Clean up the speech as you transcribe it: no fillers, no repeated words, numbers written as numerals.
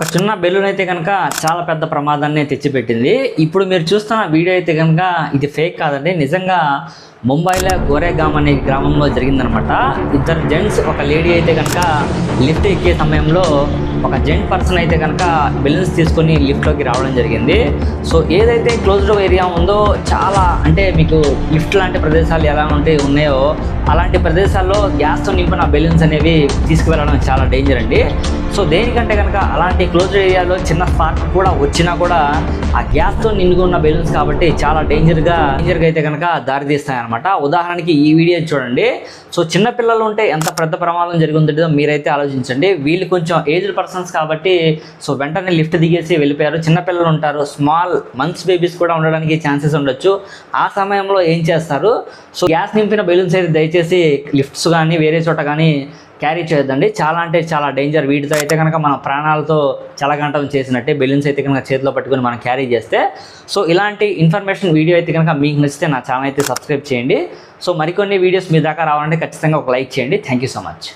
ఒక చిన్న బెలూన్ అయితే కనుక చాలా పెద్ద ప్రమాదాన్ని తెచ్చిపెట్టింది. ఇప్పుడు మీరు చూస్తున్న వీడియో అయితే కనుక ఇది ఫేక్ కాదండి, నిజంగా ముంబైలో గోరేగామ్ అనే గ్రామంలో జరిగిందనమాట. ఇద్దరు జెంట్స్ ఒక లేడీ అయితే కనుక లిఫ్ట్ ఎక్కే సమయంలో ఒక జెంట్ పర్సన్ అయితే కనుక బెలూన్స్ తీసుకొని లిఫ్ట్లోకి రావడం జరిగింది. సో ఏదైతే క్లోజ్డ్ ఏరియా ఉందో చాలా అంటే మీకు లిఫ్ట్ లాంటి ప్రదేశాలు ఎలా ఉన్నాయో అలాంటి ప్రదేశాల్లో గ్యాస్తో నింపిన బెలూన్స్ అనేవి తీసుకువెళ్ళడం చాలా డేంజర్ అండి. సో దేనికంటే కనుక అలాంటి క్లోజ్డ్ ఏరియాలో చిన్న స్పార్క్ కూడా వచ్చినా కూడా ఆ గ్యాస్తో నిండుకున్న బెలూన్స్ కాబట్టి చాలా డేంజర్గా అయితే కనుక దారితీస్తాయన్నమాట. ఉదాహరణకి ఈ వీడియో చూడండి. సో చిన్నపిల్లలు ఉంటే ఎంత పెద్ద ప్రమాదం జరిగిందో మీరైతే ఆలోచించండి. వీళ్ళు కొంచెం ఏజ్డ్ పర్సన్స్ కాబట్టి సో వెంటనే లిఫ్ట్ దిగేసి వెళ్ళిపోయారు. చిన్నపిల్లలు ఉంటారు, స్మాల్ మంత్స్ బేబీస్ కూడా ఉండడానికి ఛాన్సెస్ ఉండొచ్చు. ఆ సమయంలో ఏం చేస్తారు? సో గ్యాస్ నింపిన బెలూన్స్ అయితే దయచేసి లిఫ్ట్స్ కానీ వేరే చోట కానీ క్యారీ చేయొద్దండి. చాలా అంటే చాలా డేంజర్. వీటితో అయితే కనుక మన ప్రాణాలతో చలగంటం చేసినట్టే. బెలూన్స్ అయితే కనుక చేతిలో పట్టుకొని మనం క్యారీ చేస్తే. సో ఇలాంటి ఇన్ఫర్మేషన్ వీడియో అయితే కనుక మీకు నచ్చితే నా ఛానల్ అయితే సబ్స్క్రైబ్ చేయండి. సో మరికొన్ని వీడియోస్ మీ దాకా రావాలంటే ఖచ్చితంగా ఒక లైక్ చేయండి. Thank you so much.